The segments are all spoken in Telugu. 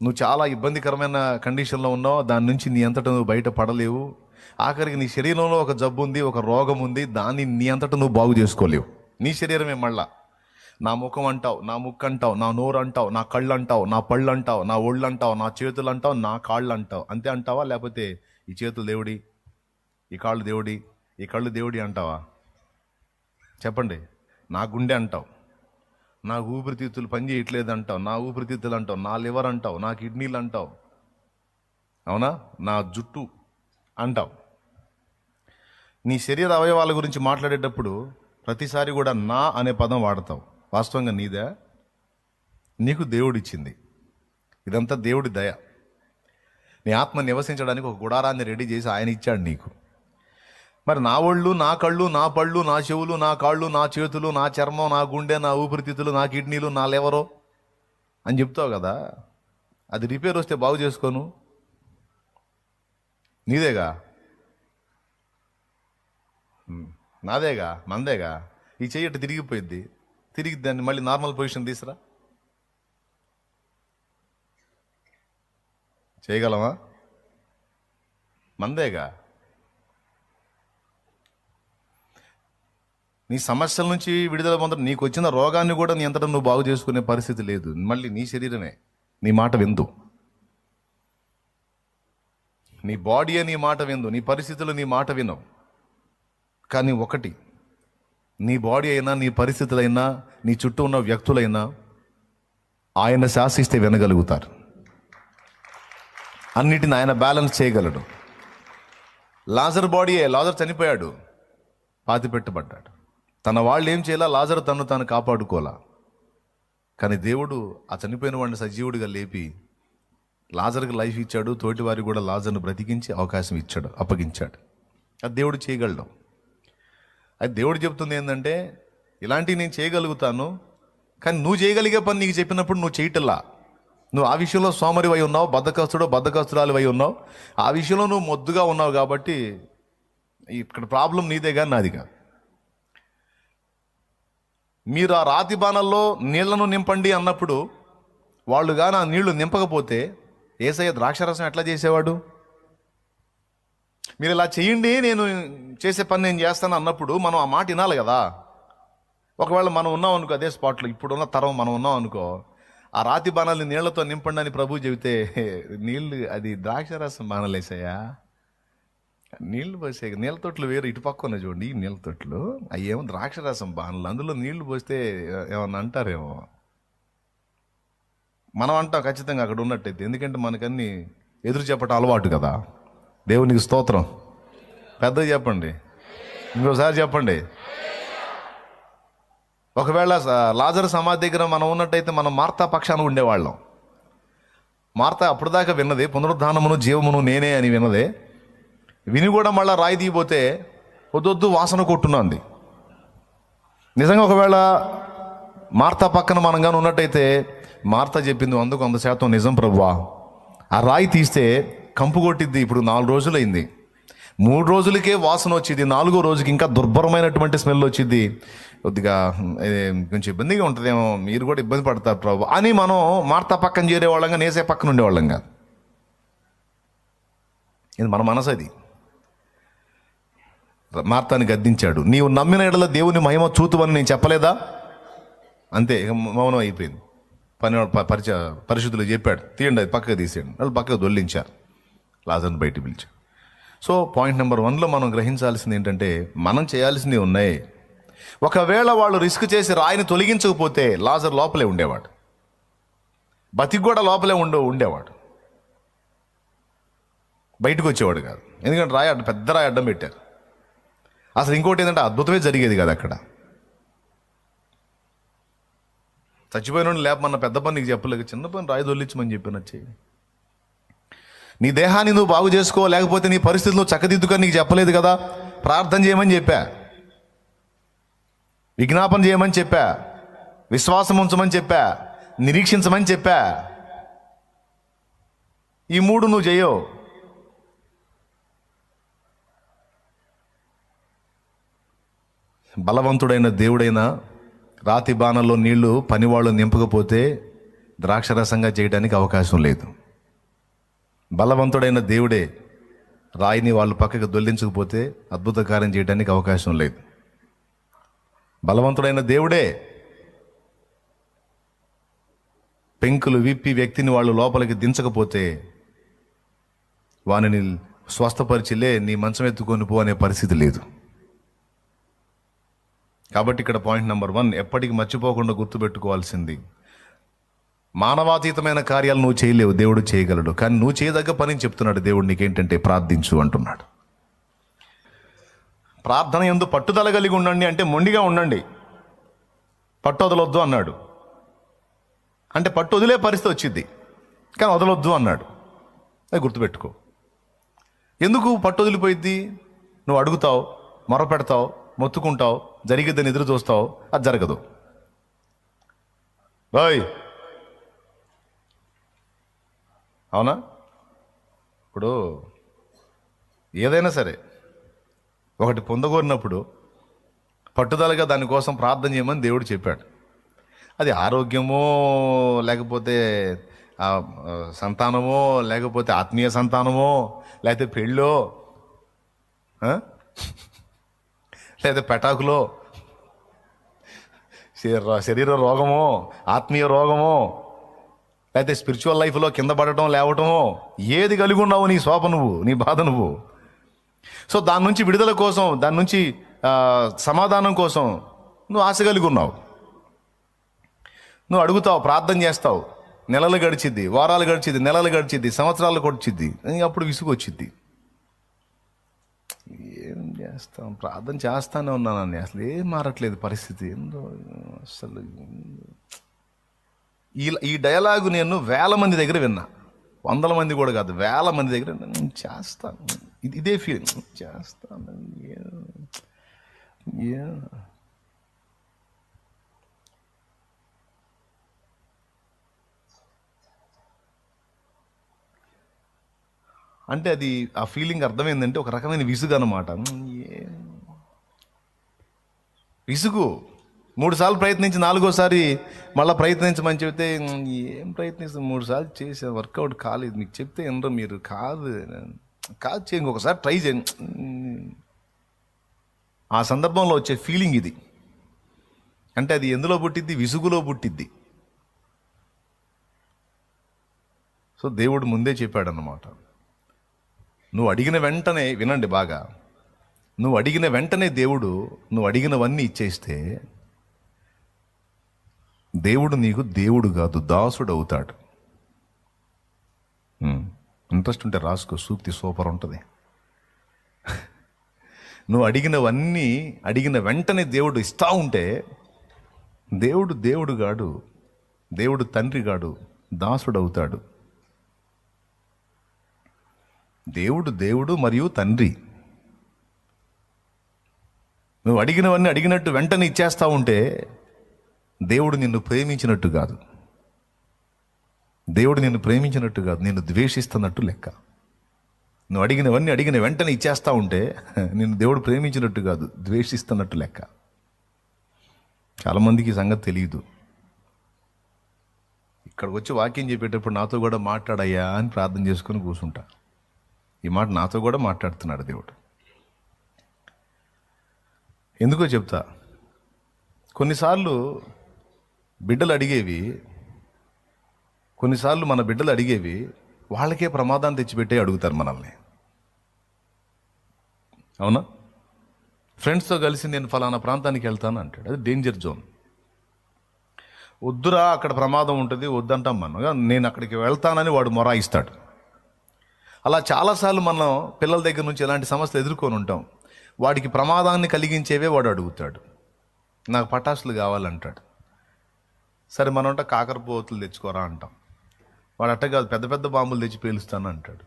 నువ్వు చాలా ఇబ్బందికరమైన కండిషన్లో ఉన్నావు, దాని నుంచి నీ అంతటా నువ్వు బయట పడలేవు. ఆఖరికి నీ శరీరంలో ఒక జబ్బు ఉంది, ఒక రోగం ఉంది, దాన్ని నీ అంతటా నువ్వు బాగు చేసుకోలేవు. నీ శరీరమే మళ్ళా నా ముఖం అంటావు, నా ముక్కు అంటావు, నా నోరు అంటావు, నా కళ్ళు అంటావు, నా పళ్ళు అంటావు, నా ఒళ్ళు అంటావు, నా చేతులు అంటావు, నా కాళ్ళు అంటావు. అంతే అంటావా? లేకపోతే ఈ చేతులు దేవుడి, ఈ కాళ్ళు దేవుడి, ఈ కళ్ళు దేవుడి అంటావా? చెప్పండి. నా గుండె అంటావు, నా ఊపిరితిత్తులు పని చేయట్లేదు అంటావు, నా ఊపిరితిత్తులు అంటావు, నా లివర్ అంటావు, నా కిడ్నీలు అంటావు, అవునా, నా జుట్టు అంటావు. నీ శరీర అవయవాల గురించి మాట్లాడేటప్పుడు ప్రతిసారి కూడా నా అనే పదం వాడతావు. వాస్తవంగా నీదే? నీకు దేవుడిచ్చింది. ఇదంతా దేవుడి దయ. నీ ఆత్మ నివసించడానికి ఒక గుడారాన్ని రెడీ చేసి ఆయన ఇచ్చాడు నీకు. మరి నా ఒళ్ళు, నా కళ్ళు, నా పళ్ళు, నా చెవులు, నా కాళ్ళు, నా చేతులు, నా చర్మం, నా గుండె, నా ఊపిరితిత్తులు, నా కిడ్నీలు, నా లివరు అని చెప్తావు కదా, అది రిపేర్ వస్తే బాగు చేసుకోను. నీదేగా, నాదేగా, మందేగా. ఈ చెయ్యి అటు తిరిగిపోయింది, తిరిగి దాన్ని మళ్ళీ నార్మల్ పొజిషన్ తీసురా. చేయగలమా? మందేగా. నీ సమస్యల నుంచి విడుదల పొందడం, నీకు వచ్చిన రోగాన్ని కూడా నీ అంతటా నువ్వు బాగు చేసుకునే పరిస్థితి లేదు. మళ్ళీ నీ శరీరమే నీ మాట విందు, నీ బాడీయే నీ మాట విందు, నీ పరిస్థితులు నీ మాట వినవు. కానీ ఒకటి, నీ బాడీ అయినా, నీ పరిస్థితులైనా, నీ చుట్టూ ఉన్న వ్యక్తులైనా ఆయన శాసిస్తే వినగలుగుతారు. అన్నిటిని ఆయన బ్యాలెన్స్ చేయగలడు. లాజర్ బాడీయే, లాజర్ చనిపోయాడు, పాతిపెట్టబడ్డాడు. తన వాళ్ళు ఏం చేయాలా? లాజరు తను తాను కాపాడుకోలా. కానీ దేవుడు ఆ చనిపోయిన వాడిని సజీవుడిగా లేపి లాజర్కి లైఫ్ ఇచ్చాడు. తోటి వారికి కూడా లాజర్ను బ్రతికించి అవకాశం ఇచ్చాడు, అప్పగించాడు. అది దేవుడు చేయగలడు. అది దేవుడు చెప్తుంది ఏంటంటే, ఇలాంటివి నేను చేయగలుగుతాను, కానీ నువ్వు చేయగలిగే పని నీకు చెప్పినప్పుడు నువ్వు చేయటల్లా. నువ్వు ఆ విషయంలో సోమరివై ఉన్నావు, బద్ధకస్తురాలివై ఉన్నావు. ఆ విషయంలో నువ్వు మొద్దుగా ఉన్నావు. కాబట్టి ఇక్కడ ప్రాబ్లం నీదే కానీ నాది కాదు. మీరు ఆ రాతి బాణల్లో నీళ్లను నింపండి అన్నప్పుడు వాళ్ళు కానీ ఆ నీళ్లు నింపకపోతే యేసయ్య ద్రాక్షరసం ఎట్లా చేసేవాడు? మీరు ఇలా చేయండి, నేను చేసే పని నేను చేస్తాను అన్నప్పుడు మనం ఆ మాట వినాలి కదా. ఒకవేళ మనం ఉన్నాం అనుకో, అదే స్పాట్లో ఇప్పుడున్న తరం మనం ఉన్నాం అనుకో, ఆ రాతి బాణాలని నీళ్లతో నింపండి అని ప్రభు చెబితే, నీళ్ళు అది ద్రాక్షరసం బాణలేసాయా, నీళ్లు పోసే నీళ్ళ తొట్లు వేరు, ఇటు పక్క ఉన్నాయి చూడండి ఈ నీళ్ళ తొట్లు, అవి ఏమో ద్రాక్షరసం బాణలు, అందులో నీళ్లు పోస్తే ఏమన్నా అంటారేమో. మనం అంటాం ఖచ్చితంగా అక్కడ ఉన్నట్టయితే, ఎందుకంటే మనకన్నీ ఎదురు చెప్పటం అలవాటు కదా. దేవునికి స్తోత్రం. పెద్దగా చెప్పండి, ఇంకోసారి చెప్పండి. ఒకవేళ లాజరు సమాధి దగ్గర మనం ఉన్నట్టయితే మనం మార్తా పక్షాన ఉండేవాళ్ళం. మార్తా అప్పుడు దాకా విన్నది పునరుద్ధానమును జీవమును నేనే అని విన్నదే, విని కూడా మళ్ళీ రాయి దిగిపోతే వద్దొద్దు వాసన కొట్టునంది. నిజంగా ఒకవేళ మార్తా పక్కన మనం కానీ ఉన్నట్టయితే మార్తా చెప్పింది 100% నిజం ప్రభువా, ఆ రాయి తీస్తే కంపు కొట్టిద్ది. ఇప్పుడు 4 రోజులైంది, 3 రోజులకే వాసన వచ్చింది, 4వ రోజుకి ఇంకా దుర్భరమైనటువంటి స్మెల్ వచ్చింది. కొద్దిగా కొంచెం ఇబ్బందిగా ఉంటుందేమో, మీరు కూడా ఇబ్బంది పడతారు ప్రభు అని మనం మార్తా పక్కన చేరేవాళ్ళంగా, నేసే పక్కన ఉండేవాళ్ళం కాదు. ఇది మన మనసు. అది మార్తాని గద్దించాడు, నీవు నమ్మిన ఎడల దేవుని మహిమ చూతువని నేను చెప్పలేదా? అంతే, ఇక మౌనం అయిపోయింది. పరిశుద్ధులు చెప్పాడు, తీయండి అది పక్కకు తీసేయండి. వాళ్ళు పక్కకు దొల్లించారు, లాజర్ని బయటికి పిలిచారు. సో పాయింట్ నెంబర్ 1లో మనం గ్రహించాల్సింది ఏంటంటే, మనం చేయాల్సినవి ఉన్నాయి. ఒకవేళ వాళ్ళు రిస్క్ చేసి రాయిని తొలగించకపోతే లాజర్ లోపలే ఉండేవాడు, బతికి కూడా లోపలే ఉండేవాడు, బయటకు వచ్చేవాడు కాదు. ఎందుకంటే పెద్ద రాయి అడ్డం పెట్టారు. అసలు ఇంకోటి ఏంటంటే అద్భుతమే జరిగేది కాదు అక్కడ. చచ్చిపోయిన లేపమన్న పెద్ద పని నీకు చెప్పలేక, చిన్న పని రాయి దొల్లించమని చెప్పినచ్చి. నీ దేహాన్ని నువ్వు బాగు చేసుకో, లేకపోతే నీ పరిస్థితులు చక్కదిద్దుకొని నీకు చెప్పలేదు కదా. ప్రార్థన చేయమని చెప్పా, విజ్ఞాపన చేయమని చెప్పా, విశ్వాసం ఉంచమని చెప్పా, నిరీక్షించమని చెప్పా. ఈ 3 నువ్వు చేయవు. బలవంతుడైన దేవుడైనా రాతి బాణంలో నీళ్లు పనివాళ్ళు నింపకపోతే ద్రాక్షరసంగా చేయడానికి అవకాశం లేదు. బలవంతుడైన దేవుడే రాయిని వాళ్ళు పక్కకు దొల్లించకపోతే అద్భుత కార్యం చేయడానికి అవకాశం లేదు. బలవంతుడైన దేవుడే పెంకులు విప్పి వ్యక్తిని వాళ్ళు లోపలికి దించకపోతే వానిని స్వస్థపరిచిలే నీ మంచం ఎత్తుకొని పో అనే పరిస్థితి లేదు. కాబట్టి ఇక్కడ పాయింట్ నెంబర్ 1 ఎప్పటికీ మర్చిపోకుండా గుర్తుపెట్టుకోవాల్సింది, మానవాతీతమైన కార్యాలు నువ్వు చేయలేవు, దేవుడు చేయగలడు. కానీ నువ్వు చేయదగ్గ పని చెప్తున్నాడు దేవుడు నీకేంటంటే ప్రార్థించు అంటున్నాడు. ప్రార్థన యందు పట్టుదల కలిగి ఉండండి అంటే మొండిగా ఉండండి, పట్టు వదలొద్దు అన్నాడు. అంటే పట్టు వదిలే పరిస్థితి వచ్చింది కానీ వదలొద్దు అన్నాడు. అది గుర్తుపెట్టుకో. ఎందుకు పట్టు వదిలిపోయిద్ది? నువ్వు అడుగుతావు, మొరపెడతావు, మొత్తుకుంటావు, జరిగిద్దని ఎదురు చూస్తావు, అది జరగదు. బాయ్ అవునా? ఇప్పుడు ఏదైనా సరే ఒకటి పొందగోరినప్పుడు పట్టుదలగా దానికోసం ప్రార్థన చేయమని దేవుడు చెప్పాడు. అది ఆరోగ్యమో, లేకపోతే సంతానమో, లేకపోతే ఆత్మీయ సంతానమో, లేకపోతే పెళ్ళో, లేదా పెటాకులో, శరీర రోగమో, ఆత్మీయ రోగమో, లేకపోతే స్పిరిచువల్ లైఫ్లో కింద పడటం లేవటమో, ఏది కలిగి ఉన్నావు నీ శోభ నువ్వు, నీ బాధ నువ్వు. సో దాని నుంచి విడుదల కోసం, దాని నుంచి సమాధానం కోసం నువ్వు ఆశ కలిగి ఉన్నావు. నువ్వు అడుగుతావు, ప్రార్థన చేస్తావు, నెలలు గడిచిద్ది, వారాలు గడిచిద్ది, నెలలు గడిచిద్ది, సంవత్సరాలు గడిచిద్ది, అప్పుడు విసుగు వచ్చిద్ది. ఏం చేస్తాం, ప్రార్థన చేస్తానే ఉన్నానండి, అసలు ఏం మారట్లేదు పరిస్థితి ఏందో అసలు. ఈ డైలాగు నేను 1000 మంది దగ్గర విన్నా, 100 మంది కూడా కాదు, 1000 మంది దగ్గర చేస్తాను, ఇదే ఫీలింగ్, చేస్తాను. అంటే అది ఆ ఫీలింగ్ అర్థమైందంటే ఒక రకమైన విసుగు అన్నమాట. విసుగు. 3 సార్లు ప్రయత్నించి 4వసారి మళ్ళీ ప్రయత్నించమని చెప్తే ఏం ప్రయత్నిస్తాం, 3 సార్లు చేసే వర్కౌట్ కాలేదు, మీకు చెప్తే ఎందరో మీరు కాదు చేయండి, ఒకసారి ట్రై చేయండి. ఆ సందర్భంలో వచ్చే ఫీలింగ్ ఇది. అంటే అది ఎందులో పుట్టిద్ది? విసుగులో పుట్టిద్ది. సో దేవుడు ముందే చెప్పాడన్నమాట, నువ్వు అడిగిన వెంటనే, వినండి బాగా, నువ్వు అడిగిన వెంటనే దేవుడు నువ్వు అడిగినవన్నీ ఇచ్చేస్తే దేవుడు నీకు దేవుడు కాదు, దాసుడు అవుతాడు. ఇంట్రెస్ట్ ఉంటే రాసుకో, సూక్తి సూపర్ ఉంటుంది. నువ్వు అడిగినవన్నీ అడిగిన వెంటనే దేవుడు ఇస్తా ఉంటే దేవుడు దేవుడు గాడు, దేవుడు తండ్రి గాడు, దాసుడు అవుతాడు. దేవుడు దేవుడు మరియు తండ్రి. నువ్వు అడిగినవన్నీ అడిగినట్టు వెంటనే ఇచ్చేస్తా ఉంటే దేవుడు నిన్ను ప్రేమించినట్టు కాదు, దేవుడు నిన్ను ప్రేమించినట్టు కాదు, నిన్ను ద్వేషిస్తున్నట్టు లెక్క. నువ్వు అడిగినవన్నీ అడిగిన వెంటనే ఇచ్చేస్తా ఉంటే నిన్ను దేవుడు ప్రేమించినట్టు కాదు, ద్వేషిస్తున్నట్టు లెక్క. చాలామందికి ఈ సంగతి తెలియదు. ఇక్కడికి వచ్చి వాక్యం చెప్పేటప్పుడు నాతో కూడా మాట్లాడయ్యా అని ప్రార్థన చేసుకొని కూర్చుంటా. ఈ మాట నాతో కూడా మాట్లాడుతున్నాడు దేవుడు. ఎందుకో చెప్తా. కొన్నిసార్లు బిడ్డలు అడిగేవి, కొన్నిసార్లు మన బిడ్డలు అడిగేవి వాళ్ళకే ప్రమాదాన్ని తెచ్చిపెట్టే అడుగుతారు మనల్ని. అవునా? ఫ్రెండ్స్తో కలిసి నేను ఫలానా ప్రాంతానికి వెళ్తాను అంటాడు, అది డేంజర్ జోన్. వద్దురా అక్కడ ప్రమాదం ఉంటుంది, వద్దంటాం మనం. నేను అక్కడికి వెళ్తానని వాడు మొరాయిస్తాడు. అలా చాలాసార్లు మనం పిల్లల దగ్గర నుంచి ఎలాంటి సమస్యలు ఎదుర్కొని ఉంటాం. వాడికి ప్రమాదాన్ని కలిగించేవే వాడు అడుగుతాడు. నాకు పటాసులు కావాలంటాడు. సరే మనం అంటే కాకరపోతులు తెచ్చుకోరా అంటాం. వాడు అట్ట కాదు, పెద్ద పెద్ద బాంబులు తెచ్చి పేలుస్తాను అంటాడు.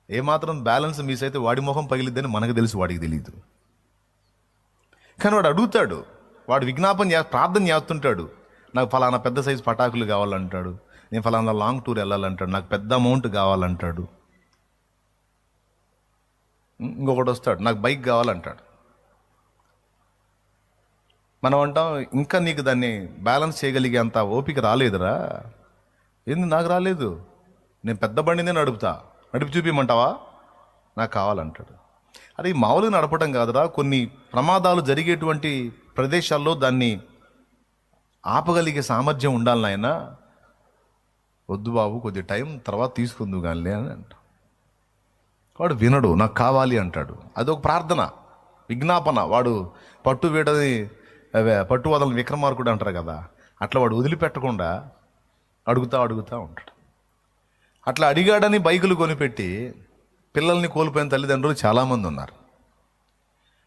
ఏమాత్రం బ్యాలెన్స్ మిస్ అయితే వాడి ముఖం పగిలిద్దని మనకు తెలుసు, వాడికి తెలియదు. కానీ వాడు అడుగుతాడు, వాడు ప్రార్థన చేస్తుంటాడు. నాకు ఫలానా పెద్ద సైజు పటాకులు కావాలంటాడు, నేను ఫలానా లాంగ్ టూర్ వెళ్ళాలంటాడు, నాకు పెద్ద అమౌంట్ కావాలంటాడు. ఇంకొకటి వస్తాడు, నాకు బైక్ కావాలంటాడు. మనం అంటాం, ఇంకా నీకు దాన్ని బ్యాలెన్స్ చేయగలిగే అంత ఓపిక రాలేదురా. ఏంది నాకు రాలేదు, నేను పెద్ద బండినే నడిపి చూపించమంటావా, నాకు కావాలంటాడు. అది మామూలుగా నడపడం కాదురా, కొన్ని ప్రమాదాలు జరిగేటువంటి ప్రదేశాల్లో దాన్ని ఆపగలిగే సామర్థ్యం ఉండాలి నాయన. వద్దు బాబు, కొద్ది టైం తర్వాత తీసుకుందు కానీ అని అంట. వాడు వినడు, నాకు కావాలి అంటాడు. అదొక ప్రార్థన, విజ్ఞాపన. వాడు పట్టు వదలని విక్రమార్కుడు అంటారు కదా, అట్లా వాడు వదిలిపెట్టకుండా అడుగుతా ఉంటాడు. అట్లా అడిగాడని బైకులు కొనిపెట్టి పిల్లల్ని కోల్పోయిన తల్లిదండ్రులు చాలామంది ఉన్నారు.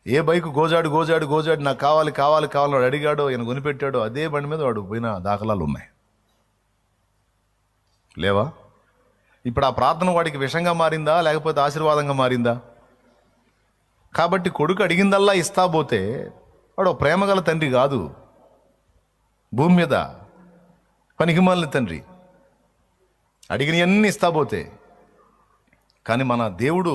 ఏ బైకు గోజాడు నాకు కావాలి వాడు అడిగాడో, ఈయన కొనిపెట్టాడో, అదే బండి మీద వాడు పోయిన దాఖలాలు ఉన్నాయి, లేవా? ఇప్పుడు ఆ ప్రార్థన వాడికి విషంగా మారిందా, లేకపోతే ఆశీర్వాదంగా మారిందా? కాబట్టి కొడుకు అడిగిందల్లా ఇస్తా పోతే వాడు ప్రేమగల తండ్రి కాదు, భూమి మీద పనికిమాలిన తండ్రి. అడిగినవన్నీ ఇస్తా పోతే. కానీ మన దేవుడు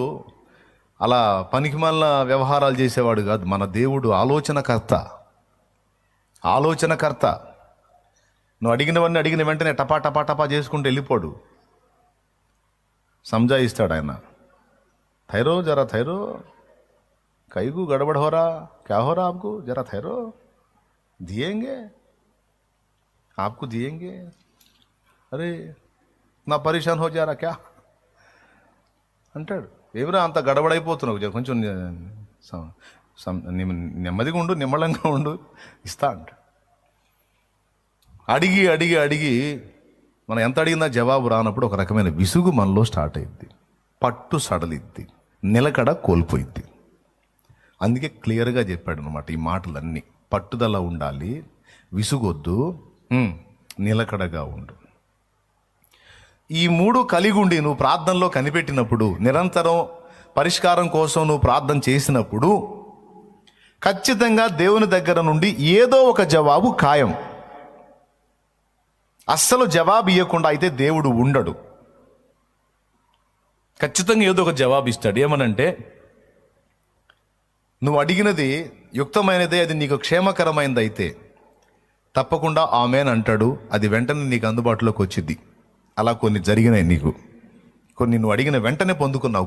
అలా పనికిమాలిన వ్యవహారాలు చేసేవాడు కాదు. మన దేవుడు ఆలోచనకర్త. నువ్వు అడిగిన వెంటనే టపా చేసుకుంటూ వెళ్ళిపోడు, సంజాయిస్తాడు ఆయన. థైరో జరా థైరో, కైకు గడబడ హోరా, క్యా హోరా ఆప్కు, జరా థైరో, దియేంగే ఆప్కు దియేంగే, అరే నా పరేషాన్ హో జారా క్యా అంటాడు. ఏమిరా అంత గడబడైపోతున్నావు, కొంచెం నెమ్మదిగా ఉండు, నిమ్మళంగా ఉండు, ఇస్తా అంటాడు. అడిగి మనం ఎంత అడిగినా జవాబు రానప్పుడు ఒక రకమైన విసుగు మనలో స్టార్ట్ అయింది, పట్టు సడలిద్ది, నిలకడ కోల్పోయిద్ది. అందుకే క్లియర్గా చెప్పాడు అనమాట ఈ మాటలన్నీ. పట్టుదల ఉండాలి, విసుగొద్దు, నిలకడగా ఉండు. ఈ 3 కలిగి ఉండి నువ్వు ప్రార్థనలో కనిపెట్టినప్పుడు, నిరంతరం పరిష్కారం కోసం నువ్వు ప్రార్థన చేసినప్పుడు ఖచ్చితంగా దేవుని దగ్గర నుండి ఏదో ఒక జవాబు ఖాయం. అస్సలు జవాబు ఇవ్వకుండా అయితే దేవుడు ఉండడు. ఖచ్చితంగా ఏదో ఒక జవాబు ఇస్తాడు. ఏమనంటే, నువ్వు అడిగినది యుక్తమైనదే, అది నీకు క్షేమకరమైనది అయితే తప్పకుండా ఆమేన్ అంటాడు. అది వెంటనే నీకు అందుబాటులోకి వచ్చింది. అలా కొన్ని జరిగినాయి నీకు. కొన్ని నువ్వు అడిగిన వెంటనే పొందుకున్నావు,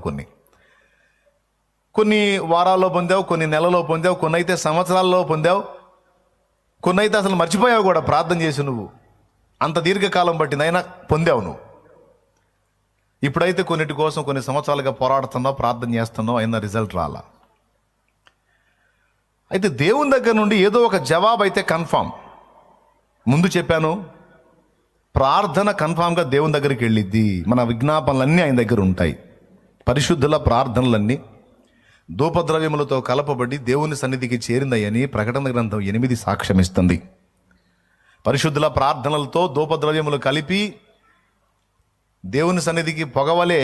కొన్ని వారాల్లో పొందావు, కొన్ని నెలలో పొందావు, కొన్ని అయితే సంవత్సరాల్లో పొందావు, కొన్ని అయితే అసలు మర్చిపోయావు కూడా ప్రార్థన చేసి. నువ్వు అంత దీర్ఘకాలం పట్టిందైనా పొందావు నువ్వు. ఇప్పుడైతే కొన్నిటి కోసం కొన్ని సంవత్సరాలుగా పోరాడుతున్నావు, ప్రార్థన చేస్తున్నావు, అయినా రిజల్ట్ రాలా. అయితే దేవుని దగ్గర నుండి ఏదో ఒక జవాబు అయితే కన్ఫామ్. ముందు చెప్పాను, ప్రార్థన కన్ఫామ్గా దేవుని దగ్గరికి వెళ్ళిద్ది. మన విజ్ఞాపనలన్నీ ఆయన దగ్గర ఉంటాయి. పరిశుద్ధుల ప్రార్థనలన్నీ ధూపద్రవ్యములతో కలపబడి దేవుని సన్నిధికి చేరిందయని ప్రకటన గ్రంథం 8 సాక్ష్యమిస్తుంది. పరిశుద్ధుల ప్రార్థనలతో ధూపద్రవ్యములు కలిపి దేవుని సన్నిధికి పొగవలే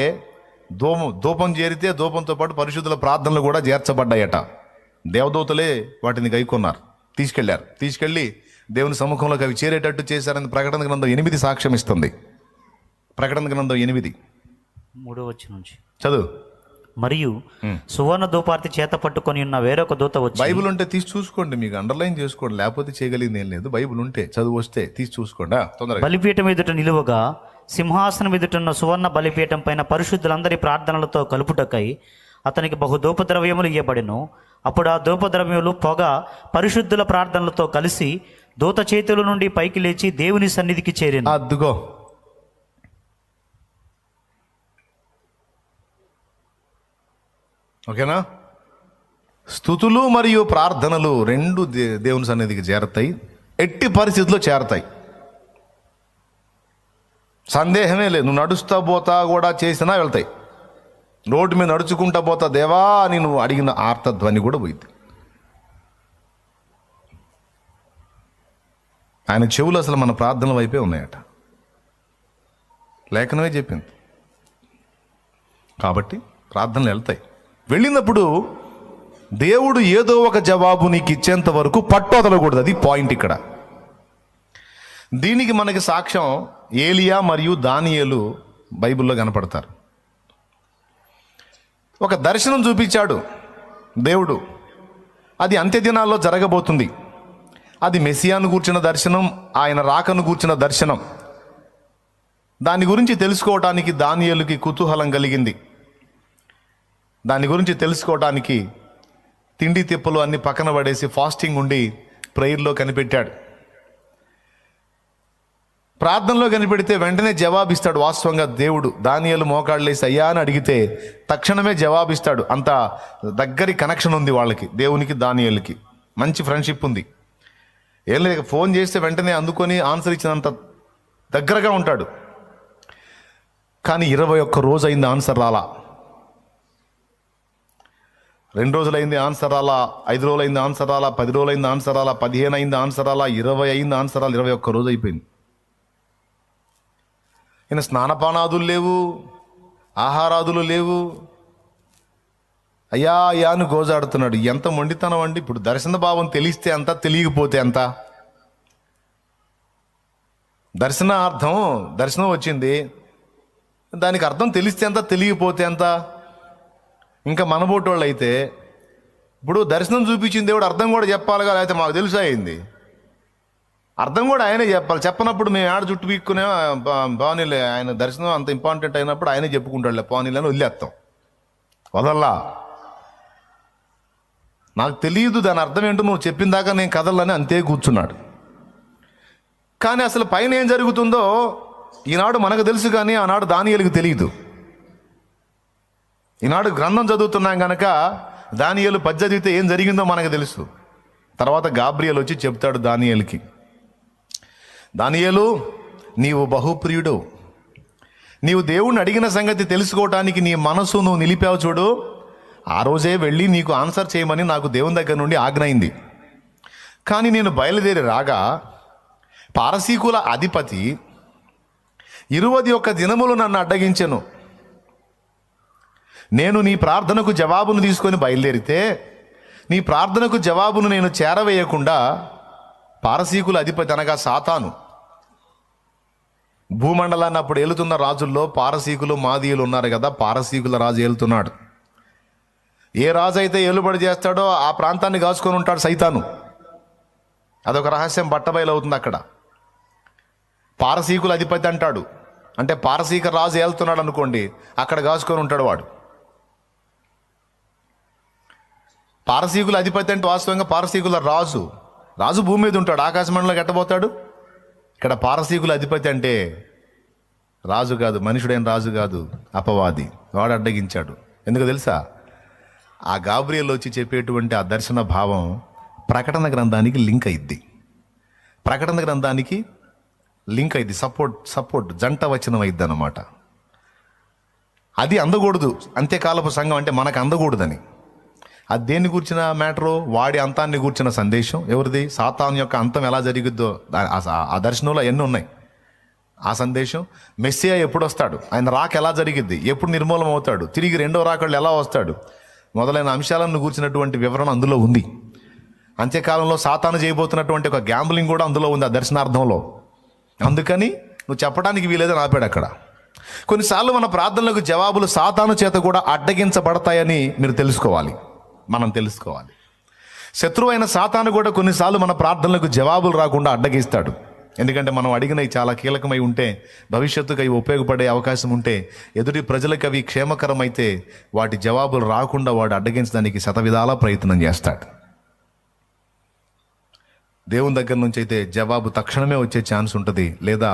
ధూపం చేరితే ధూపంతో పాటు పరిశుద్ధుల ప్రార్థనలు కూడా చేర్చబడ్డాయట. దేవదూతలే వాటిని గైకొన్నారు, తీసుకెళ్ళి దేవుని సముఖంలోకి అవి చేరేటట్టు చేశారని ప్రకటన గ్రంథం 8 సాక్ష్యం ఇస్తుంది. ప్రకటన గ్రంథం 8 3వ వచనం నుంచి చదువు. మరియు సువర్ణ ధూపార్తి చేత పట్టుకొని ఉన్న వేరొక దూత వచ్చి. బైబిల్ ఉంటే తీసి చూసుకోండి, మీకు అండర్లైన్ చేసుకోండి, లేకపోతే చేయగలిగింది ఏం లేదు. బైబిల్ ఉంటే చదువు వస్తే తీసి చూసుకోండి తొందరగా. బలిపీఠం ఎదుట నిలువగా సింహాసనం ఎదుటున్న సువర్ణ బలిపీఠం పైన పరిశుద్ధులందరి ప్రార్థనలతో కలుపుటకై అతనికి బహు ధూపద్రవ్యములు ఇవ్వబడెను. అప్పుడు ఆ ధూపద్రవ్యములు పొగ పరిశుద్ధుల ప్రార్థనలతో కలిసి దూత చేతుల నుండి పైకి లేచి దేవుని సన్నిధికి చేరింది. అద్దుగో, ఓకేనా? స్తుతులు మరియు ప్రార్థనలు రెండు దేవుని సన్నిధికి చేరతాయి, ఎట్టి పరిస్థితుల్లో చేరతాయి, సందేహమే లేదు. నువ్వు నడుస్తా పోతా కూడా చేసినా వెళ్తాయి. రోడ్డు మీద నడుచుకుంటా పోతా దేవా అని నువ్వు అడిగిన ఆర్తధ్వని కూడా పోయింది. ఆయన చెవులు అసలు మన ప్రార్థనల వైపే ఉన్నాయట, లేఖనమే చెప్పింది. కాబట్టి ప్రార్థనలు వెళ్తాయి. వెళ్ళినప్పుడు దేవుడు ఏదో ఒక జవాబు నీకు ఇచ్చేంత వరకు పట్టుదలకూడదు. అది పాయింట్ ఇక్కడ. దీనికి మనకి సాక్ష్యం ఏలియా మరియు దానియేలు బైబిల్లో కనపడతారు. ఒక దర్శనం చూపించాడు దేవుడు, అది అంత్య దినాల్లో జరగబోతుంది. అది మెస్సియాను కూర్చున్న దర్శనం, ఆయన రాకను కూర్చున్న దర్శనం. దాని గురించి తెలుసుకోవటానికి దానియేలుకి కుతూహలం కలిగింది. దాని గురించి తెలుసుకోవటానికి తిండి తిప్పలు అన్ని పక్కన పడేసి ఫాస్టింగ్ ఉండి ప్రేయర్లో కనిపెట్టాడు. ప్రార్థనలో కనిపెడితే వెంటనే జవాబిస్తాడు. వాస్తవంగా దేవుడు దానియేలు మోకాళ్ళేసి అయ్యా అని అడిగితే తక్షణమే జవాబిస్తాడు. అంత దగ్గరి కనెక్షన్ ఉంది వాళ్ళకి, దేవునికి దానియేలుకి మంచి ఫ్రెండ్షిప్ ఉంది. ఏం లేదు, ఫోన్ చేస్తే వెంటనే అందుకొని ఆన్సర్ ఇచ్చినంత దగ్గరగా ఉంటాడు. కానీ 21 రోజు అయింది ఆన్సర్ రాలా. 2 రోజులైంది ఆన్సర్ రాలా, 5 రోజులైంది ఆన్సర్ రాలా, 10 రోజులైంది ఆన్సర్ రాలా, 15 అయింది ఆన్సర్ రాలా, 20 అయింది ఆన్సర్ రాలా, 21 రోజు అయిపోయింది. ఈయన స్నానపానాదులు లేవు, ఆహారాదులు లేవు. అయ్యా అయ్యా అని గోజాడుతున్నాడు. ఎంత మొండితనం అండి! ఇప్పుడు దర్శన భావం తెలిస్తే అంత, తెలియకపోతే అంత. దర్శనం వచ్చింది, దానికి అర్థం తెలిస్తే ఎంత, తెలియకపోతే ఎంత. ఇంకా మనబోటోళ్ళు అయితే ఇప్పుడు దర్శనం చూపించింది దేవుడు అర్థం కూడా చెప్పాలి కదా, అయితే మాకు తెలుసా అయింది. అర్థం కూడా ఆయనే చెప్పాలి. చెప్పనప్పుడు మేము ఆడ చుట్టూ పీక్కునే పానీలే, ఆయన దర్శనం అంత ఇంపార్టెంట్ అయినప్పుడు ఆయనే చెప్పుకుంటాడులే పానీలని వదిలేస్తాం. వదల్లా, నాకు తెలియదు దాని అర్థం ఏంటో, నువ్వు చెప్పిన దాకా నేను కదలని అంతే కూర్చున్నాడు. కానీ అసలు పైన ఏం జరుగుతుందో ఈనాడు మనకు తెలుసు, కానీ ఆనాడు దానియేలుకు తెలియదు. ఈనాడు గ్రంథం చదువుతున్నాం కనుక దానియేలు పద్య చదివితే ఏం జరిగిందో మనకు తెలుసు. తర్వాత గాబ్రియల్ వచ్చి చెప్తాడు దానియేలుకి, దానియేలు నీవు బహుప్రియుడు, నీవు దేవుణ్ణి అడిగిన సంగతి తెలుసుకోవటానికి నీ మనసు నువ్వు నిలిపావు చూడు, ఆ రోజే వెళ్ళి నీకు ఆన్సర్ చేయమని నాకు దేవుని దగ్గర నుండి ఆజ్ఞ అయింది. కానీ నేను బయలుదేరి రాగా పారసీకుల అధిపతి 21 దినములు నన్ను అడ్డగించెను. నేను నీ ప్రార్థనకు జవాబును తీసుకొని బయలుదేరితే నీ ప్రార్థనకు జవాబును నేను చేరవేయకుండా పారసీకుల అధిపతి అనగా సాతాను, భూమండలాన్ని అప్పుడు ఏలుతున్న రాజుల్లో పారసీకులు మాదీయులు ఉన్నారు కదా, పారసీకుల రాజు ఏలుతున్నాడు. ఏ రాజు అయితే ఏలుబడి చేస్తాడో ఆ ప్రాంతాన్ని కాచుకొని ఉంటాడు సైతాను. అదొక రహస్యం బట్టబయలవుతుంది అక్కడ. పారసీకుల అధిపతి అంటాడు, అంటే పారసీక రాజు ఏలుతున్నాడు అనుకోండి, అక్కడ కాచుకొని ఉంటాడు వాడు. పారసీకుల అధిపతి అంటే వాస్తవంగా పారసీకుల రాజు భూమి మీద ఉంటాడు, ఆకాశమండలంలోకి ఎట్టబోతాడు. ఇక్కడ పారసీకుల అధిపతి అంటే రాజు కాదు, మనుషుడైన రాజు కాదు, అపవాది. వాడు అడ్డగించాడు. ఎందుకు తెలుసా? ఆ గాబ్రియల్ వచ్చి చెప్పేటువంటి ఆ దర్శన భావం ప్రకటన గ్రంథానికి లింక్ అయింది. ప్రకటన గ్రంథానికి లింక్ అయింది, సపోర్ట్ జంట వచనం అయింది అన్నమాట. అది అందకూడదు, అంత్యకాలపు సంఘం అంటే మనకు అందకూడదని. అది దేన్ని కూర్చిన మ్యాటరు? వాడి అంతాన్ని కూర్చిన సందేశం. ఎవరిది? సాతాను యొక్క అంతం ఎలా జరిగిద్దో ఆ దర్శనంలో ఎన్ని ఉన్నాయి. ఆ సందేశం. మెస్సియా ఎప్పుడు వస్తాడు, ఆయన రాక ఎలా జరిగిద్ది, ఎప్పుడు నిర్మూలం అవుతాడు, తిరిగి రెండో రాకళ్ళు ఎలా వస్తాడు, మొదలైన అంశాలను కూర్చున్నటువంటి వివరణ అందులో ఉంది. అంత్యకాలంలో సాతాను చేయబోతున్నటువంటి ఒక గ్యాంబ్లింగ్ కూడా అందులో ఉంది ఆ దర్శనార్థంలో. అందుకని నువ్వు చెప్పడానికి వీలేదని ఆపాడు అక్కడ. కొన్నిసార్లు మన ప్రార్థనలకు జవాబులు సాతాను చేత కూడా అడ్డగించబడతాయని మీరు తెలుసుకోవాలి, మనం తెలుసుకోవాలి. శత్రువు అయిన సాతాను కూడా కొన్నిసార్లు మన ప్రార్థనలకు జవాబులు రాకుండా అడ్డగిస్తాడు. ఎందుకంటే మనం అడిగినవి చాలా కీలకమై ఉంటే, భవిష్యత్తుకు అవి ఉపయోగపడే అవకాశం ఉంటే, ఎదుటి ప్రజలకు అవి క్షేమకరమైతే వాటి జవాబులు రాకుండా వాడు అడ్డగించడానికి శతవిధాలా ప్రయత్నం చేస్తాడు. దేవుని దగ్గర నుంచి అయితే జవాబు తక్షణమే వచ్చే ఛాన్స్ ఉంటుంది, లేదా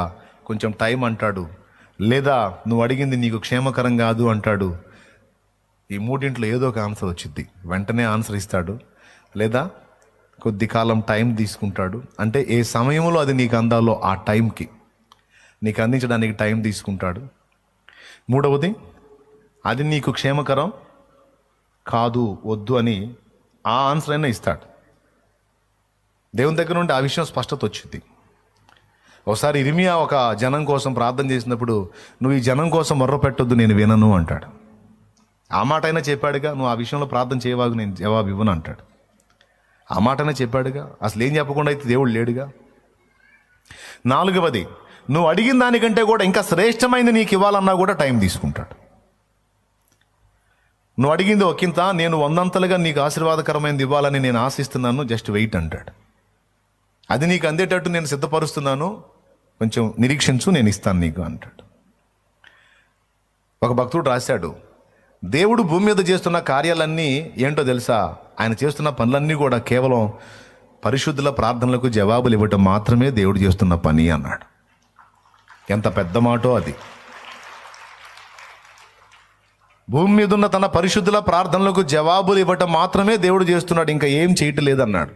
కొంచెం టైం అంటాడు, లేదా నువ్వు అడిగింది నీకు క్షేమకరం కాదు అంటాడు. ఈ మూడింట్లో ఏదో ఒక ఆన్సర్ వచ్చింది, వెంటనే ఆన్సర్ ఇస్తాడు, లేదా కొద్ది కాలం టైం తీసుకుంటాడు. అంటే ఏ సమయంలో అది నీకు అందాలో ఆ టైంకి నీకు అందించడానికి టైం తీసుకుంటాడు. మూడవది, అది నీకు క్షేమకరం కాదు, వద్దు అని ఆ ఆన్సర్ అయినా ఇస్తాడు. దేవుని దగ్గర నుండి ఆ విషయం స్పష్టత వచ్చింది. ఒకసారి ఇర్మియా ఒక జనం కోసం ప్రార్థన చేసినప్పుడు, నువ్వు ఈ జనం కోసం మొర్ర పెట్టొద్దు, నేను వినను అంటాడు. ఆ మాట అయినా చెప్పాడుగా, నువ్వు ఆ విషయంలో ప్రార్థన చేయవాగు, నేను జవాబు ఇవ్వను అంటాడు. ఆ మాటనే చెప్పాడుగా, అసలు ఏం చెప్పకుండా అయితే దేవుడు లేడుగా. నాలుగవది, నువ్వు అడిగిన దానికంటే కూడా ఇంకా శ్రేష్టమైంది నీకు ఇవ్వాలన్నా కూడా టైం తీసుకుంటాడు. నువ్వు అడిగింది ఒకంత, నేను 100 అంతలుగా నీకు ఆశీర్వాదకరమైనది ఇవ్వాలని నేను ఆశిస్తున్నాను, జస్ట్ వెయిట్ అంటాడు. అది నీకు అందేటట్టు నేను సిద్ధపరుస్తున్నాను, కొంచెం నిరీక్షించు, నేను ఇస్తాను నీకు అంటాడు. ఒక భక్తుడు రాశాడు, దేవుడు భూమి మీద చేస్తున్న కార్యాలన్నీ ఏంటో తెలుసా? ఆయన చేస్తున్న పనులన్నీ కూడా కేవలం పరిశుద్ధుల ప్రార్థనలకు జవాబులు ఇవ్వటం మాత్రమే దేవుడు చేస్తున్న పని అన్నాడు. ఎంత పెద్ద మాటో అది. భూమి మీద ఉన్న తన పరిశుద్ధుల ప్రార్థనలకు జవాబులు ఇవ్వటం మాత్రమే దేవుడు చేస్తున్నాడు, ఇంకా ఏం చేయటం లేదన్నాడు.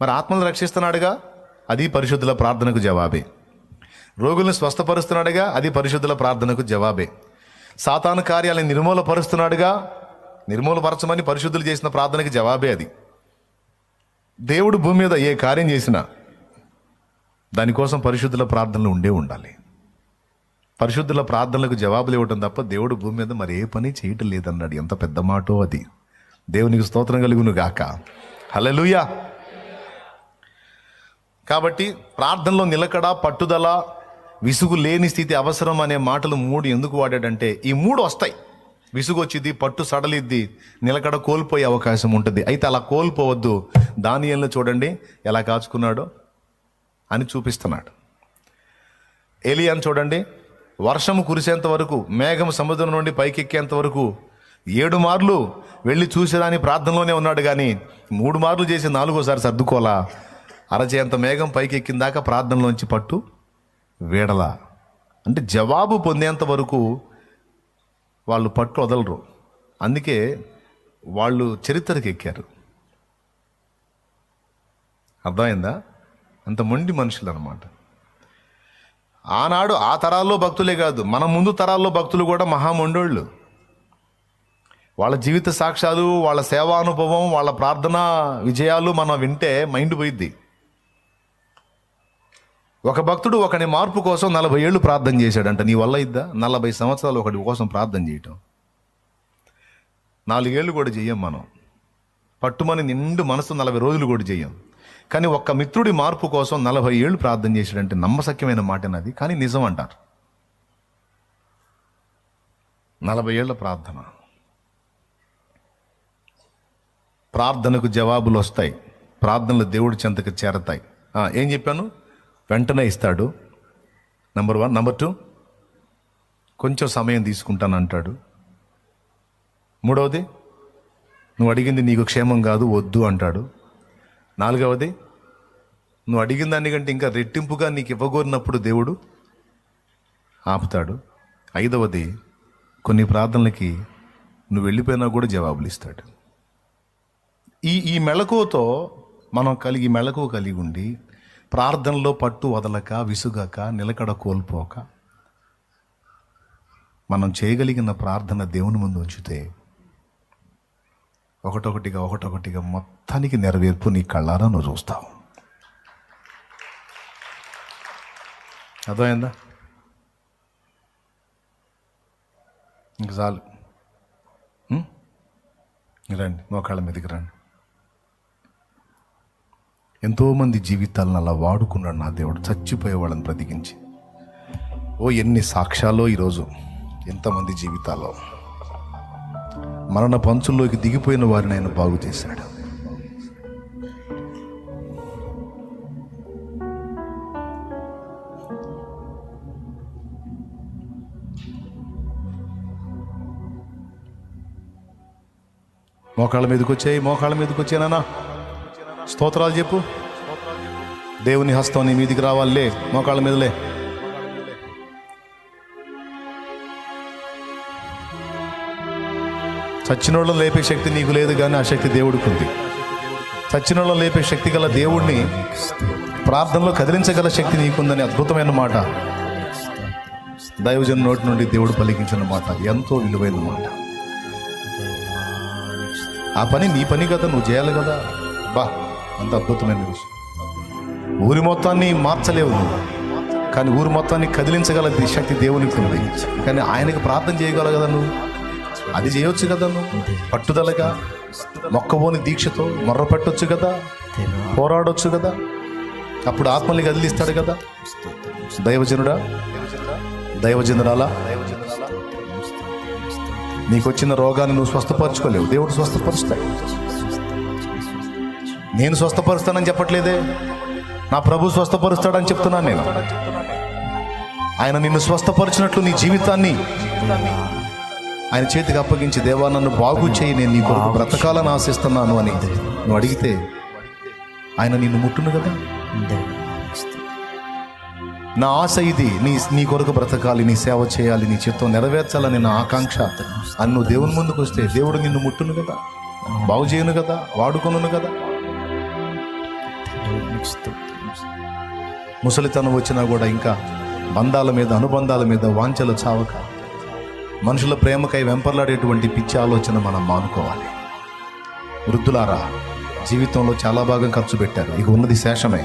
మరి ఆత్మలు రక్షిస్తున్నాడుగా, అది పరిశుద్ధుల ప్రార్థనకు జవాబే. రోగులను స్వస్థపరుస్తున్నాడుగా, అది పరిశుద్ధుల ప్రార్థనకు జవాబే. సాతాను కార్యాలను నిర్మూలపరుస్తున్నాడుగా, నిర్మూలపరచమని పరిశుద్ధులు చేసిన ప్రార్థనకు జవాబే అది. దేవుడు భూమి మీద ఏ కార్యం చేసినా దానికోసం పరిశుద్ధుల ప్రార్థనలు ఉండాలి. పరిశుద్ధుల ప్రార్థనలకు జవాబులు ఇవ్వటం తప్ప దేవుడు భూమి మీద మరి ఏ పని చేయటం లేదన్నాడు. ఎంత పెద్ద మాటో అది. దేవునికి స్తోత్రం కలుగును గాక. హల్లెలూయా. కాబట్టి ప్రార్థనలో నిలకడ, పట్టుదల, విసుగు లేని స్థితి అవసరం అనే మాటలు 3 ఎందుకు వాడాడంటే, ఈ 3 వస్తాయి. విసుగు వచ్చింది, పట్టు సడలిద్ది, నిలకడ కోల్పోయే అవకాశం ఉంటుంది. అయితే అలా కోల్పోవద్దు. దానియేలును చూడండి ఎలా కాచుకున్నాడో అని చూపిస్తున్నాడు. ఏలియాను చూడండి, వర్షము కురిసేంత వరకు, మేఘం సముద్రం నుండి పైకెక్కేంత వరకు 7 మార్లు వెళ్ళి చూసిరాని ప్రార్థనలోనే ఉన్నాడు. కానీ 3 మార్లు చేసి 4వసారి సర్దుకోలా. అరచేంత మేఘం పైకి ఎక్కిందాక ప్రార్థనలోంచి పట్టు వీడలా. అంటే జవాబు పొందేంత వరకు వాళ్ళు పట్టు వదలరు. అందుకే వాళ్ళు చరిత్రకి ఎక్కారు. అర్థమైందా? అంత మొండి మనుషులు అన్నమాట. ఆనాడు ఆ తరాల్లో భక్తులే కాదు, మన ముందు తరాల్లో భక్తులు కూడా మహామొండోళ్ళు. వాళ్ళ జీవిత సాక్ష్యాలు, వాళ్ళ సేవానుభవం, వాళ్ళ ప్రార్థన విజయాలు మనం వింటే మైండ్ పోయిద్ది. ఒక భక్తుడు ఒకని మార్పు కోసం 40 ఏళ్ళు ప్రార్థన చేశాడంట. నీ వల్ల ఇద్దా? 40 సంవత్సరాలు ఒకటి కోసం ప్రార్థన చేయటం. 4 ఏళ్ళు కూడా చెయ్యం మనం. పట్టుమని నిండు మనసు 40 రోజులు కూడా చెయ్యం. కానీ ఒక్క మిత్రుడి మార్పు కోసం 40 ఏళ్ళు ప్రార్థన చేశాడంటే నమ్మశక్యమైన మాటేనది, కానీ నిజం అంటారు. 40 ఏళ్ల ప్రార్థన. ప్రార్థనకు జవాబులు వస్తాయి, ప్రార్థనలు దేవుడి చెంతకు చేరతాయి. ఏం చెప్పాను? వెంటనే ఇస్తాడు, నెంబర్ 1. నెంబర్ 2, కొంచెం సమయం తీసుకుంటాను అంటాడు. 3వది, నువ్వు అడిగింది నీకు క్షేమం కాదు, వద్దు అంటాడు. 4వది, నువ్వు అడిగిన దానికంటే ఇంకా రెట్టింపుగా నీకు ఇవ్వగోరినప్పుడు దేవుడు ఆపుతాడు. 5వది, కొన్ని ప్రార్థనలకి నువ్వు వెళ్ళిపోయినా కూడా జవాబులు ఇస్తాడు. ఈ మెళకువతో మనం మెళకువ కలిగి ఉండి ప్రార్థనలో పట్టు వదలక, విసుగక, నిలకడ కోల్పోక మనం చేయగలిగిన ప్రార్థన దేవుని ముందు ఉంచితే ఒకటొకటిగా మొత్తానికి నెరవేర్పు నీ కళ్ళారా నువ్వు చూస్తావు. అర్థమైందా? ఇంక చాలు. రండి, మోకాళ్ళ మీదకి రండి. ఎంతోమంది జీవితాలను అలా వాడుకున్నాడు నా దేవుడు, చచ్చిపోయే వాళ్ళని బ్రతికించి. ఎన్ని సాక్ష్యాలో ఈరోజు, ఎంతమంది జీవితాల్లో మరణ పంచుల్లోకి దిగిపోయిన వారిని ఆయన బాగు చేశాడు. మోకాళ్ళ మీదకి వచ్చానా? స్తోత్రాలు చెప్పు. దేవుని హస్తం నీ మీదికి రావాలే. మోకాళ్ళ మీదలే. చచ్చినోళ్ళని లేపే శక్తి నీకు లేదు, కానీ ఆ శక్తి దేవుడికి ఉంది. చచ్చినోళ్ళని లేపే శక్తి గల దేవుణ్ణి ప్రార్థనలో కదిలించగల శక్తి నీకుందని అద్భుతమైన మాట దైవజన్ నోటి నుండి దేవుడు పలికించిన మాట. ఎంతో విలువైన మాట. ఆ పని నీ పని కదా, నువ్వు చేయాలి కదా. అంత అద్భుతమైన విషయం. ఊరి మొత్తాన్ని మార్చలేవు నువ్వు, కానీ ఊరి మొత్తాన్ని కదిలించగల శక్తి దేవునికి ఉంది. కానీ ఆయనకు ప్రార్థన చేయగలవు కదా నువ్వు. అది చేయొచ్చు కదా నువ్వు. పట్టుదలగా మొక్కబోని దీక్షతో మొర్ర పెట్టొచ్చు కదా, పోరాడొచ్చు కదా. అప్పుడు ఆత్మల్ని కదిలిస్తాడు కదా. దైవజనురాలా, నీకు వచ్చిన రోగాన్ని నువ్వు స్వస్థపరచుకోలేవు, దేవుడు స్వస్థపరుస్తాడు. నేను స్వస్థపరుస్తానని చెప్పట్లేదే, నా ప్రభు స్వస్థపరుస్తాడని చెప్తున్నాను నేను. ఆయన నిన్ను స్వస్థపరిచినట్లు నీ జీవితాన్ని ఆయన చేతికి అప్పగించి, దేవా నన్ను బాగు చేయి, నేను నీ కొరకు బ్రతకాలని ఆశిస్తున్నాను అని నువ్వు అడిగితే ఆయన నిన్ను ముట్టును కదా. నా ఆశ ఇది, నీ కొరకు బ్రతకాలి, నీ సేవ చేయాలి, నీ చిత్తం నెరవేర్చాలని నా ఆకాంక్ష అని నువ్వు దేవుని ముందుకు వస్తే దేవుడు నిన్ను ముట్టును కదా, బాగు చేయను కదా, వాడుకొను కదా. ముసలితనం వచ్చినా కూడా ఇంకా బంధాల మీద, అనుబంధాల మీద వాంఛలు చావక, మనుషుల ప్రేమకై వెంపర్లాడేటువంటి పిచ్చి ఆలోచన మనం మానుకోవాలి. వృద్ధులారా, జీవితంలో చాలా భాగం ఖర్చు పెట్టారు, ఇక ఉన్నది శేషమే.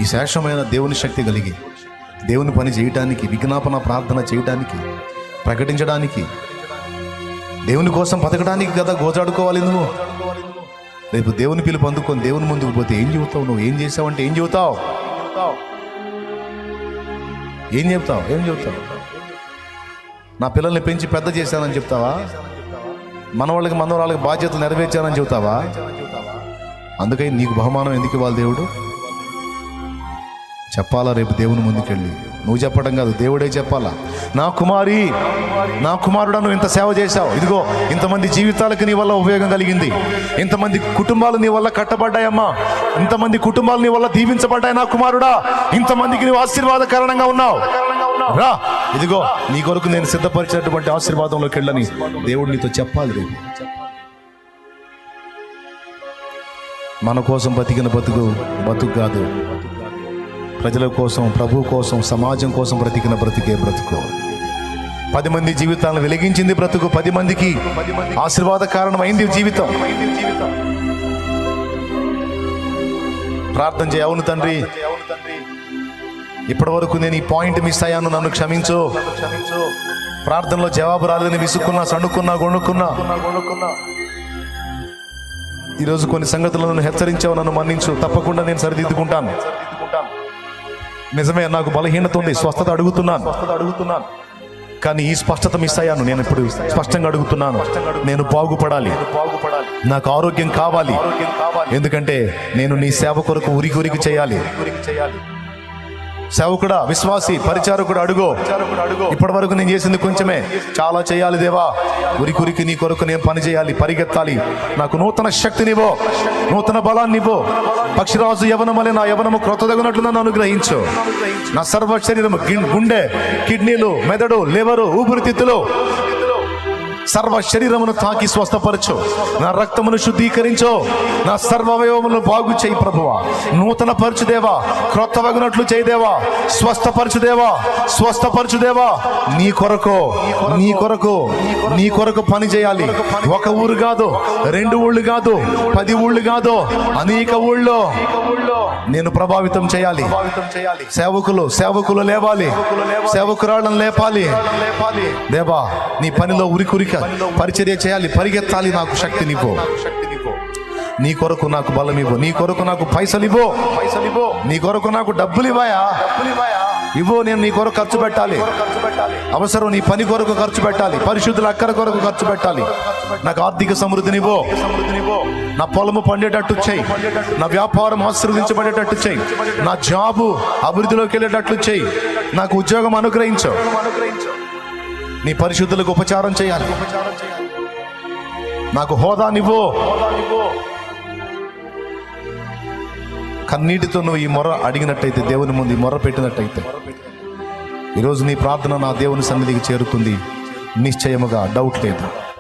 ఈ శేషమైన దేవుని శక్తి కలిగి దేవుని పని చేయటానికి, విజ్ఞాపన ప్రార్థన చేయటానికి, ప్రకటించడానికి, దేవుని కోసం బతకడానికి కదా గోజాడుకోవాలి నువ్వు. రేపు దేవుని పిలుపు అందుకొని దేవుని ముందుకు పోతే ఏం చెబుతావు? నువ్వు ఏం చేసావంటే ఏం చెబుతావు? ఏం చెబుతావు? నా పిల్లల్ని పెంచి పెద్ద చేశానని చెప్తావా? మనవాళ్ళకి బాధ్యతలు నెరవేర్చానని చెబుతావా? అందుకని నీకు బహుమానం ఎందుకు ఇవ్వాలి దేవుడు? చెప్పాలా రేపు దేవుని ముందుకెళ్ళి? నువ్వు చెప్పడం కాదు, దేవుడే చెప్పాలా. నా కుమారి, నా కుమారుడా, నువ్వు ఇంత సేవ చేశావు, ఇదిగో ఇంతమంది జీవితాలకు నీ వల్ల ఉపయోగం కలిగింది, ఇంతమంది కుటుంబాలు నీ వల్ల కట్టబడ్డాయమ్మా, ఇంతమంది కుటుంబాలు నీ వల్ల దీవించబడ్డాయి నా కుమారుడా, ఇంతమందికి నువ్వు ఆశీర్వాదకరంగా ఉన్నావు, రా ఇదిగో నీ కొరకు నేను సిద్ధపరిచినటువంటి ఆశీర్వాదంలోకి వెళ్ళని దేవుడు నీతో చెప్పాలి రేపు. మన కోసం బతికిన బతుకు కాదు, ప్రజల కోసం, ప్రభు కోసం, సమాజం కోసం బ్రతికిన బ్రతికే బ్రతుకు. 10 మంది జీవితాలను వెలిగించింది బ్రతుకు, 10 మందికి ఆశీర్వాద కారణమైంది జీవితం. ప్రార్థన చేయ. అవును తండ్రి, ఇప్పటి వరకు నేను ఈ పాయింట్ మిస్ అయ్యాను, నన్ను క్షమించు. ప్రార్థనలో జవాబు రాలేదని విసుక్కున్నా, సణుక్కున్నా, గొణుక్కున్నా. ఈరోజు కొన్ని సంగతులను హెచ్చరించావు, నన్ను మన్నించు. తప్పకుండా నేను సరిదిద్దుకుంటాను. నిజమే, నాకు బలహీనత ఉంది, స్వస్థత అడుగుతున్నాను, కానీ ఈ స్పష్టత మిస్ అయ్యాను. నేను ఇప్పుడు స్పష్టంగా అడుగుతున్నాను, నేను బాగుపడాలి, నాకు ఆరోగ్యం కావాలి. ఎందుకంటే నేను నీ సేవ కొరకు ఉరికి చేయాలి. సేవకుడా, విశ్వాసి, పరిచారకుడు అడుగో, ఇప్పటి వరకు నేను చేసింది కొంచెమే, చాలా చేయాలి దేవా. ఉరికి నీ కొరకు నేను పని చేయాలి, పరిగెత్తాలి. నాకు నూతన శక్తినివ్వు, నూతన బలాన్నివ్వు. పక్షిరాజు యవనమలే నా యవనము క్రొత్తదగినట్లు నన్ను అనుగ్రహించు. నా సర్వ శరీరము, గుండె, కిడ్నీలు, మెదడు, లివరు, ఊపిరితిత్తులు, సర్వ శరీరమును తాకి స్వస్థపరచు. నా రక్తమును శుద్ధీకరించు, నా సర్వవయవములను బాగు చేయి ప్రభువా. నూతన పరచుదేవా, క్రొత్తవగినట్లు చేయదేవా, స్వస్థపరచుదేవా. నీ కొరకు పని చేయాలి. ఒక ఊరు కాదు, 2 ఊళ్ళు కాదు, 10 ఊళ్ళు కాదు, అనేక ఊళ్ళో నేను ప్రభావితం చేయాలి. సేవకులు లేవాలి, సేవకురాళ్ళను లేపాలి. దేవా, నీ పనిలో ఉరికి పరిచర్య చేయాలి, పరిగెత్తాలి. నాకు శక్తినివ్వు. నీ కొరకు నాకు బలం ఇవ్వు. నీ కొరకు నాకు పైసలు ఇవ్వు. నీ కొరకు నాకు డబ్బులు ఇవ్వు. నేను నీ కొరకు ఖర్చు పెట్టాలి. అవసరం, నీ పని కొరకు ఖర్చు పెట్టాలి, పరిశుద్ధుల అక్కర కొరకు ఖర్చు పెట్టాలి. నాకు ఆర్థిక సమృద్ధినివ్వు. నా పొలము పండేటట్టు చేయి, నా వ్యాపారం ఆశీర్వదించబడేటట్టు చేయి, నా జాబు అభివృద్ధిలోకి వెళ్ళేటట్లు చేయి, నాకు ఉద్యోగం అనుగ్రహించు. నీ పరిశుద్ధులకు ఉపచారం చేయాలి. నాకు హోదానివ్వు. కన్నీటితో నువ్వు ఈ మొర అడిగినట్టయితే, దేవుని ముందు ఈ మొర పెట్టినట్టయితే, ఈరోజు నీ ప్రార్థన నా దేవుని సన్నిధికి చేరుతుంది నిశ్చయముగా, డౌట్ లేదు.